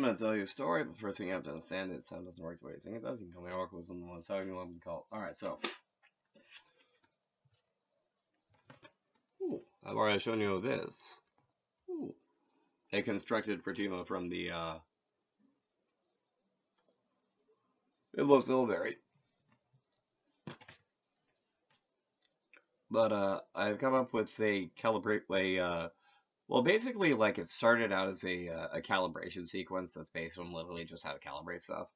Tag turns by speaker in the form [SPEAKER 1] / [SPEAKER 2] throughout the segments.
[SPEAKER 1] I'm going to tell you a story, but first thing you have to understand is sound doesn't work the way you think it does. You can call me Oracle, someone wants to talk to you, I'm call. Alright, so. Ooh, I've already shown you this. Ooh. A constructed Fatima from the, it looks a little varied. But, I've come up with a well, basically, like, it started out as a calibration sequence that's based on literally just how to calibrate stuff.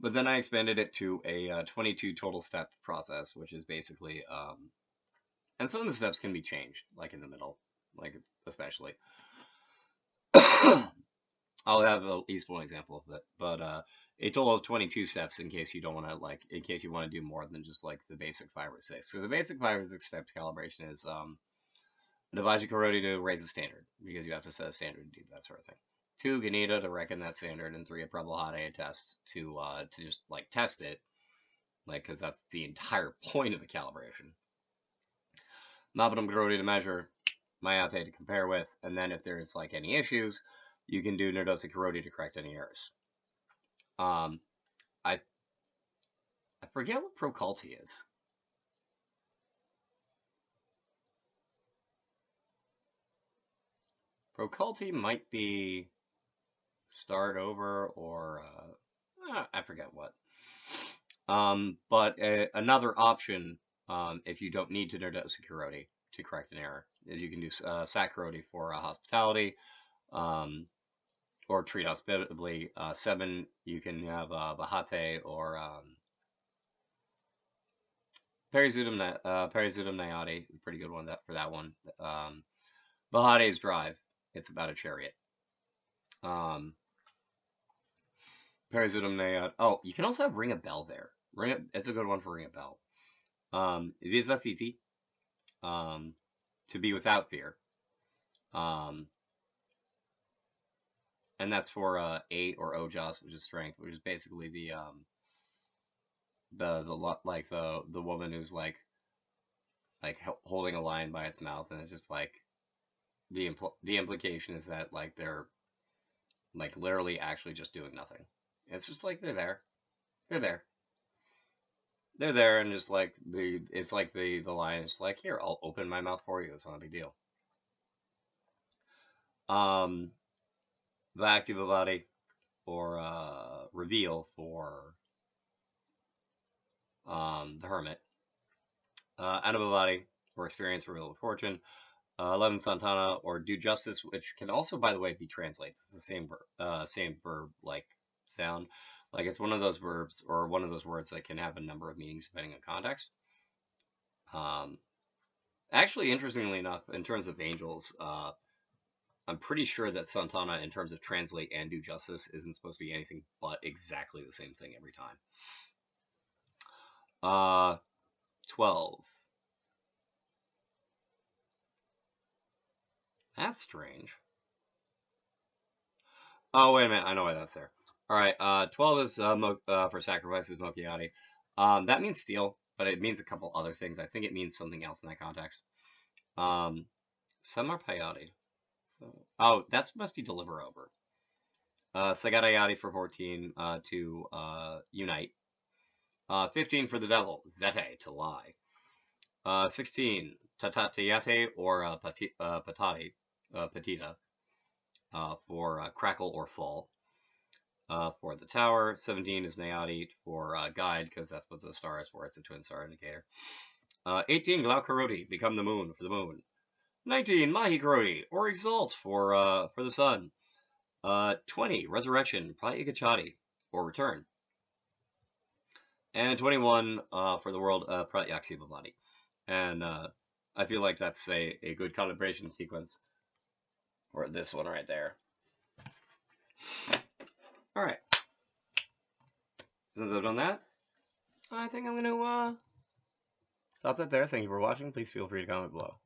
[SPEAKER 1] But then I expanded it to a 22 total step process, which is basically, and some of the steps can be changed, like in the middle, like especially. I'll have at least one example of it, but a total of 22 steps in case you don't want to, like, in case you want to do more than just like the basic 5 or 6. So the basic 5 or 6 step calibration is Navaji Karoti to raise a standard, because you have to set a standard to do that sort of thing. 2, Ganita to reckon that standard, and 3, a Prabal test to just like test it, like, because that's the entire point of the calibration. Mapadam Karoti to measure, Mayate to compare with, and then if there's like any issues, you can do Nirdosa Karoti to correct any errors. I forget what Procalti is. Procalti might be start over or I forget what. But another option, if you don't need to Nirdosa Karoti to correct an error, is you can do Sac Karoti for hospitality, or treat hospitably. 7, you can have Bahate or Perizudum Nayati is a pretty good one for that one. Bahate's Drive, it's about a chariot. Perizudum Nayat. Oh, you can also have Ring a Bell there. It's a good one for Ring a Bell. Visvasiti, to be without fear. And that's for 8 or Ojas, which is strength, which is basically the woman who's like holding a lion by its mouth, and it's just like the implication is that like they're like literally actually just doing nothing. It's just like they're there, and just like it's like the lion is like, here, I'll open my mouth for you. It's not a big deal. Vaktivavati or reveal for the hermit. Anubhavati or experience reveal of fortune. 11 Santana or do justice, which can also, by the way, be translated. It's the same verb like sound. Like it's one of those verbs or one of those words that can have a number of meanings depending on context. Actually, interestingly enough, in terms of angels, I'm pretty sure that Santana, in terms of translate and do justice, isn't supposed to be anything but exactly the same thing every time. 12. That's strange. Oh, wait a minute. I know why that's there. All right. 12 is for sacrifices, Mokiati. That means steal, but it means a couple other things. I think it means something else in that context. Some are Payati. Oh, that must be deliver over. Sagatayati for 14 to unite. 15 for the devil, Zete to lie. 16 Tatatayate or Patati, Patita for crackle or fall. For the tower, 17 is Nayati for guide, because that's what the star is for. It's a twin star indicator. 18 Glaukaroti, become the moon for the moon. 19 Mahi Karoti or exalt for the sun. 20 resurrection, Pratyagachati or return. And 21 for the world, Pratyaksi Bhavati. And I feel like that's a good calibration sequence for this one right there. Alright. Since I've done that, I think I'm going to stop that there. Thank you for watching. Please feel free to comment below.